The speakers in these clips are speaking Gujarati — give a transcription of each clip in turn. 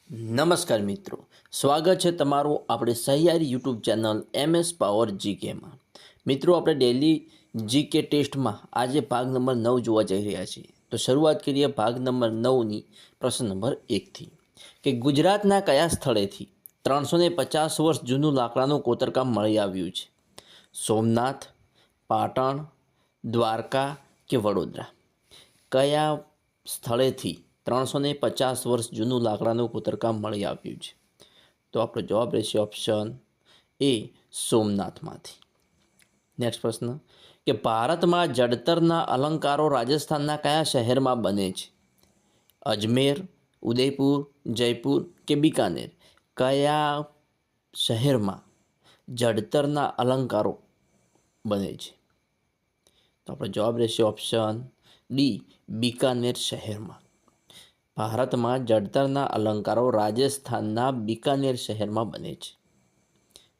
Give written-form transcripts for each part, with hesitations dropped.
નમસ્કાર મિત્રો, સ્વાગત છે તમારું આપણે સહિયારી યુટ્યુબ ચેનલ MS પાવર જીકેમાં। મિત્રો, આપણે ડેલી જીકે ટેસ્ટમાં આજે ભાગ નંબર 9 જોવા જઈ રહ્યા છીએ। તો શરૂઆત કરીએ ભાગ નંબર 9ની પ્રશ્ન નંબર 1થી કે ગુજરાતના કયા સ્થળેથી 350 વર્ષ જૂનું લાકડાનું કોતરકામ મળી આવ્યું છે? સોમનાથ, પાટણ, દ્વારકા કે વડોદરા? કયા સ્થળેથી 350 વર્ષ જૂનું લાકડાનું કોતરકામ મળી આવ્યું છે? તો આપણો જવાબ રહેશે ઓપ્શન એ, સોમનાથમાંથી। નેક્સ્ટ પ્રશ્ન કે ભારતમાં જડતરના અલંકારો રાજસ્થાનના કયા શહેરમાં બને છે? અજમેર, ઉદયપુર, જયપુર કે બિકાનેર? કયા શહેરમાં જડતરના અલંકારો બને છે? તો આપણો જવાબ રહેશે ઓપ્શન ડી, બિકાનેર શહેરમાં। ભારતમાં જડતરના અલંકારો રાજસ્થાનના બિકાનેર શહેરમાં બને છે।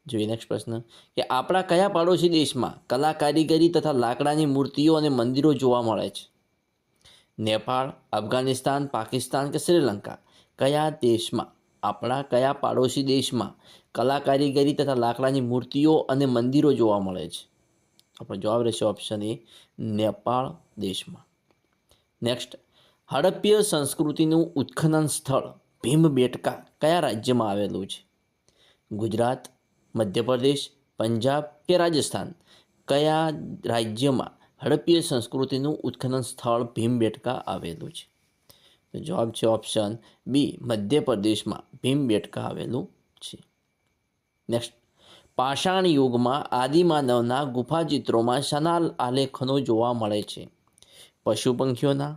જોઈએ નેક્સ્ટ પ્રશ્ન કે આપણા કયા પાડોશી દેશમાં કલા કારીગરી તથા લાકડાની મૂર્તિઓ અને મંદિરો જોવા મળે છે? નેપાળ, અફઘાનિસ્તાન, પાકિસ્તાન કે શ્રીલંકા? કયા દેશમાં, આપણા કયા પાડોશી દેશમાં કલા કારીગરી તથા લાકડાની મૂર્તિઓ અને મંદિરો જોવા મળે છે? આપણો જવાબ રહેશે ઓપ્શન એ, નેપાળ દેશમાં। નેક્સ્ટ, હડપ્પીય સંસ્કૃતિનું ઉત્ખનન સ્થળ ભીમબેટકા કયા રાજ્યમાં આવેલું છે? ગુજરાત, મધ્યપ્રદેશ, પંજાબ કે રાજસ્થાન? કયા રાજ્યમાં હડપ્પીય સંસ્કૃતિનું ઉત્ખનન સ્થળ ભીમબેટકા આવેલું છે? તો જવાબ છે ઓપ્શન બી, મધ્યપ્રદેશમાં ભીમબેટકા આવેલું છે। નેક્સ્ટ, પાષાણ યુગમાં આદિમાનવના ગુફાચિત્રોમાં શાના આલેખનો જોવા મળે છે? પશુ પંખીઓના,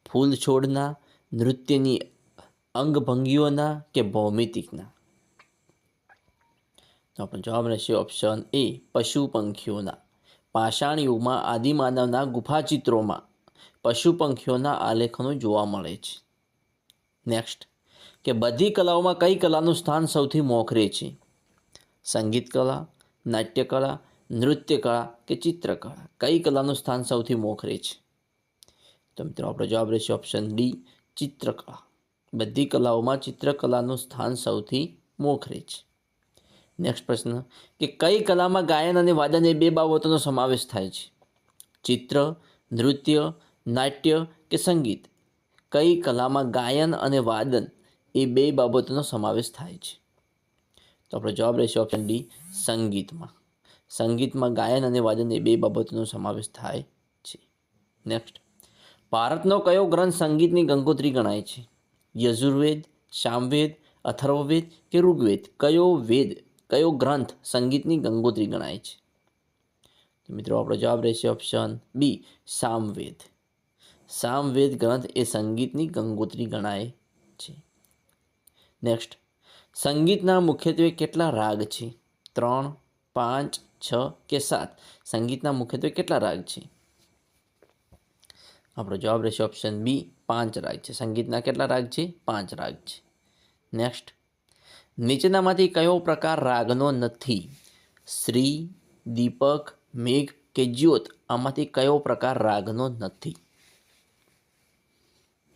ફૂલ છોડના, નૃત્યની અંગભંગીઓના કે ભૌમિતિકના? તો આપણો જવાબ રહેશે ઓપ્શન એ, પશુ પંખીઓના। પાષાણ યુગમાં આદિમાનવના ગુફાચિત્રોમાં પશુ પંખીઓના આલેખનો જોવા મળે છે। નેક્સ્ટ, કે બધી કલાઓમાં કઈ કલાનું સ્થાન સૌથી મોખરે છે? સંગીત કલા, નાટ્યકલા, નૃત્યકલા કે ચિત્રકલા? કઈ કલાનું સ્થાન સૌથી મોખરે છે? તો મિત્રો આપણો જવાબ રહેશે ઓપ્શન ડી, ચિત્રકલા। બધી કલાઓમાં ચિત્રકલાનું સ્થાન સૌથી મોખરે છે। નેક્સ્ટ પ્રશ્ન કે કઈ કલામાં ગાયન અને વાદન એ બે બાબતોનો સમાવેશ થાય છે? ચિત્ર, નૃત્ય, નાટ્ય કે સંગીત? કઈ કલામાં ગાયન અને વાદન એ બે બાબતોનો સમાવેશ થાય છે? તો આપણો જવાબ રહેશે ઓપ્શન ડી, સંગીતમાં। સંગીતમાં ગાયન અને વાદન એ બે બાબતોનો સમાવેશ થાય છે। નેક્સ્ટ, ભારતનો કયો ગ્રંથ સંગીતની ગંગોત્રી ગણાય છે? યજુર્વેદ, સામવેદ, અથર્વવેદ કે ઋગ્વેદ? કયો ગ્રંથ સંગીતની ગંગોત્રી ગણાય છે? તો મિત્રો આપણો જવાબ રહેશે ઓપ્શન બી, સામવેદ। સામવેદ ગ્રંથ એ સંગીતની ગંગોત્રી ગણાય છે। નેક્સ્ટ, સંગીતના મુખ્યત્વે કેટલા રાગ છે? 3, 5, 6 કે 7? સંગીતના મુખ્યત્વે કેટલા રાગ છે? આપણો જવાબ રહેશે ઓપ્શન બી, 5 રાગ છે। સંગીતના કેટલા રાગ છે? 5 રાગ છે। નેક્સ્ટ, નીચેનામાંથી કયો પ્રકાર રાગનો નથી? શ્રી, દીપક, મેઘ કે જ્યોત? આમાંથી કયો પ્રકાર રાગનો નથી?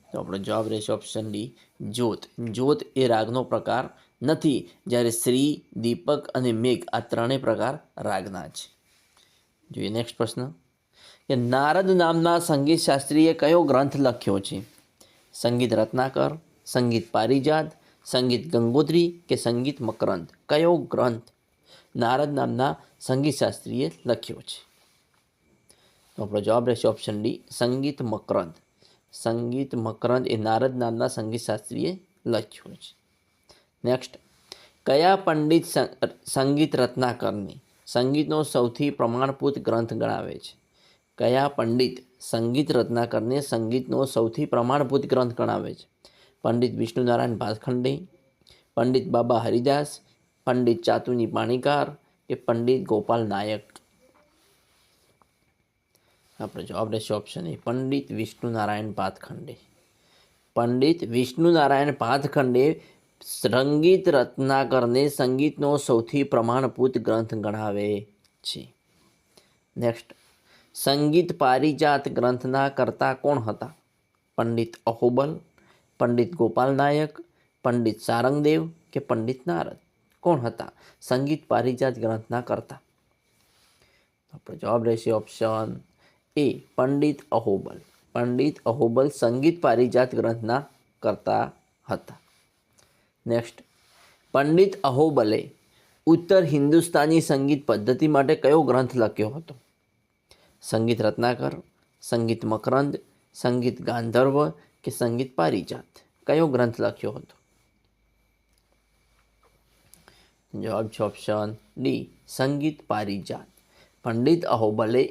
તો આપણો જવાબ રહેશે ઓપ્શન ડી, જ્યોત। જ્યોત એ રાગનો પ્રકાર નથી, જ્યારે શ્રી, દીપક અને મેઘ આ ત્રણેય પ્રકાર રાગના છે। જોઈએ નેક્સ્ટ પ્રશ્ન કે નારદ નામના સંગીત શાસ્ત્રીએ કયો ગ્રંથ લખ્યો છે? સંગીત રત્નાકર, સંગીત પારિજાત, સંગીત ગંગોત્રી કે સંગીત મકરંદ? કયો ગ્રંથ નારદ નામના સંગીત શાસ્ત્રીએ લખ્યો છે? તો આપણો જવાબ રહેશે ઓપ્શન ડી, સંગીત મકરંદ। સંગીત મકરંદ એ નારદ નામના સંગીત શાસ્ત્રીએ લખ્યો છે। નેક્સ્ટ, કયા પંડિત સંગીત રત્નાકરને સંગીતનો સૌથી પ્રમાણભૂત ગ્રંથ ગણાવે છે? કયા પંડિત સંગીત રત્નાકરને સંગીતનો સૌથી પ્રમાણભૂત ગ્રંથ ગણાવે છે? પંડિત વિષ્ણુનારાયણ ભાતખંડે, પંડિત બાબા હરિદાસ, પંડિત ચાતુની પાણીકાર કે પંડિત ગોપાલ નાયક? આપણો જવાબ રહેશે ઓપ્શન એ, પંડિત વિષ્ણુનારાયણ ભાતખંડે। પંડિત વિષ્ણુનારાયણ ભાતખંડે સંગીત રત્નાકરને સંગીતનો સૌથી પ્રમાણભૂત ગ્રંથ ગણાવે છે। નેક્સ્ટ, સંગીત પારિજાત ગ્રંથના કર્તા કોણ હતા? પંડિત અહોબલ, પંડિત ગોપાલ નાયક, પંડિત સારંગદેવ કે પંડિત નારદ? કોણ હતા સંગીત પારિજાત ગ્રંથના કર્તા? આપણો જવાબ રહેશે ઓપ્શન એ, પંડિત અહોબલ. પંડિત અહોબલ સંગીત પારિજાત ગ્રંથના કર્તા હતા. નેક્સ્ટ, પંડિત અહોબલે ઉત્તર હિન્દુસ્તાની સંગીત પદ્ધતિ માટે કયો ગ્રંથ લખ્યો હતો? સંગીત રત્નાકર, સંગીત મકરંદ, સંગીત ગાંધર્વ કે સંગીત પારિજાત? કયો ગ્રંથ લખ્યો હતો? જવાબ છે ઓપ્શન ડી, સંગીત પારિજાત. પંડિત અહોબલે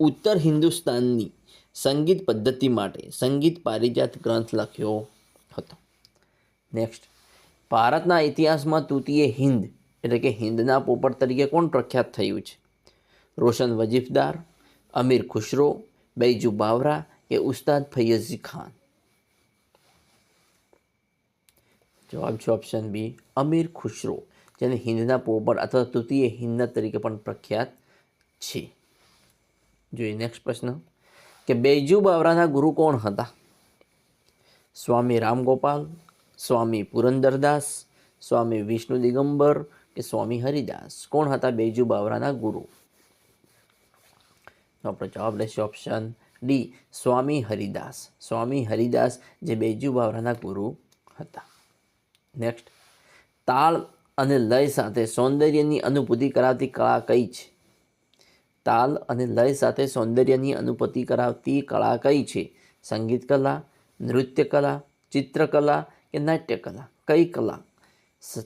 ઉત્તર હિન્દુસ્તાનની સંગીત પદ્ધતિ માટે સંગીત પારિજાત ગ્રંથ લખ્યો હતો. નેક્સ્ટ, ભારતના ઇતિહાસમાં તૂતીય હિન્દ એટલે કે હિન્દના પોપટ તરીકે કોણ પ્રખ્યાત થયું છે? રોશન વજીફદાર, અમીર ખુશરો, બૈજુ બાવરા કે ઉસ્તાદ ફૈયઝી ખાન? જવાબ છે ઓપ્શન બી, અમીર ખુશરો, જેને હિન્દના પોપટ અથવા તૃતીય હિન્દ તરીકે પણ પ્રખ્યાત છે. જોઈએ નેક્સ્ટ પ્રશ્ન કે બૈજુ બાવરાના ગુરુ કોણ હતા? સ્વામી રામગોપાલ, સ્વામી પુરંદરદાસ, સ્વામી વિષ્ણુ દિગંબર કે સ્વામી હરિદાસ? કોણ હતા બૈજુ બાવરાના ગુરુ? આપણો જવાબ રહેશે ઓપ્શન ડી, સ્વામી હરિદાસ. સ્વામી હરિદાસ જે બૈજુ બાવરાના ગુરુ હતા. નેક્સ્ટ, તાલ અને લય સાથે સૌંદર્યની અનુભૂતિ કરાવતી કળા કઈ છે? તાલ અને લય સાથે સૌંદર્યની અનુભૂતિ કરાવતી કળા કઈ છે? સંગીત કલા, નૃત્ય કલા, ચિત્રકલા કે નાટ્ય કલા? કઈ કલા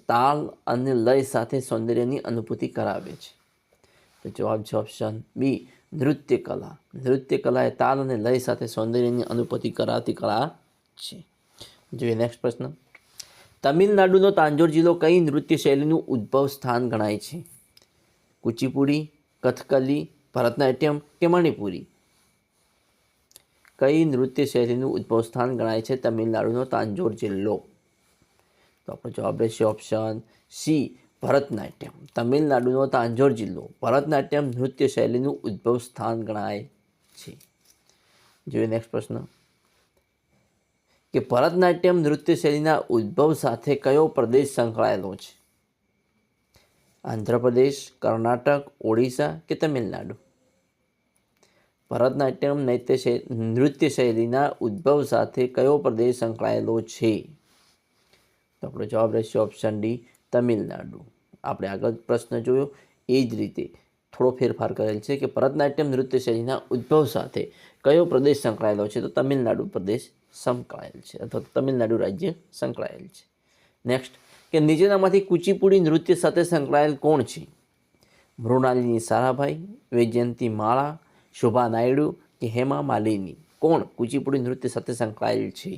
તાલ અને લય સાથે સૌંદર્યની અનુભૂતિ કરાવે છે? તો જવાબ છે ઓપ્શન બી, નૃત્ય કલા. નૃત્ય કલા એ તાલ અને લય સાથે સૌંદર્યની અનુભૂતિ કરાવતી કળા છે. જોઈએ નેક્સ્ટ પ્રશ્ન, તમિલનાડુનો તાંજોર જિલ્લો કઈ નૃત્ય શૈલીનું ઉદ્ભવ સ્થાન ગણાય છે? કુચીપુડી, કથકલી, ભરતનાટ્યમ કે મણિપુરી? કઈ નૃત્ય શૈલીનું ઉદ્ભવ સ્થાન ગણાય છે તમિલનાડુનો તાંજોર જિલ્લો? તો આપણો જવાબ રહેશે ઓપ્શન સી, ભરતનાટ્યમ. તમિલનાડુનો તાંજોર જિલ્લો ભરતનાટ્યમ નૃત્ય શૈલીનું ઉદ્ભવ સ્થાન ગણાય છે. જોઈએ નેક્સ્ટ પ્રશ્ન કે ભરતનાટ્યમ નૃત્ય શૈલીના ઉદ્ભવ સાથે કયો પ્રદેશ સંકળાયેલો છે? આંધ્રપ્રદેશ, કર્ણાટક, ઓડિશા કે તમિલનાડુ? ભરતનાટ્યમ નૃત્ય શૈલીના ઉદ્ભવ સાથે કયો પ્રદેશ સંકળાયેલો છે? તો આપણો જવાબ રહેશે ઓપ્શન ડી, તમિલનાડુ. આપણે આગળ પ્રશ્ન જોયો એ જ રીતે થોડો ફેરફાર કરેલ છે કે ભરતનાટ્યમ નૃત્ય શૈલીના ઉદ્ભવ સાથે કયો પ્રદેશ સંકળાયેલો છે? તો તમિલનાડુ પ્રદેશ સંકળાયેલ છે અથવા તો તમિલનાડુ રાજ્ય સંકળાયેલ છે. નેક્સ્ટ, કે નીચેનામાંથી કુચીપુડી નૃત્ય સાથે સંકળાયેલ કોણ છે? મૃણાલિની સારાભાઈ, વૈજયંતી માળા, શોભા નાયડુ કે હેમા માલિની? કોણ કુચીપુડી નૃત્ય સાથે સંકળાયેલ છે?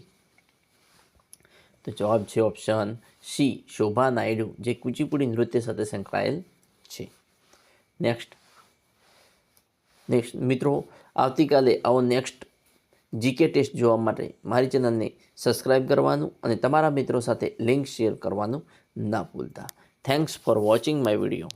તો જવાબ છે ઓપ્શન સી, શોભા નાયડુ, જે કુચીપુડી નૃત્ય સાથે સંકળાયેલ છે. નેક્સ્ટ મિત્રો, આવતીકાલે આવો નેક્સ્ટ જીકે ટેસ્ટ જોવા માટે મારી ચેનલને સબસ્ક્રાઈબ કરવાનું અને તમારા મિત્રો સાથે લિંક શેર કરવાનું ના ભૂલતા. Thanks for watching my video.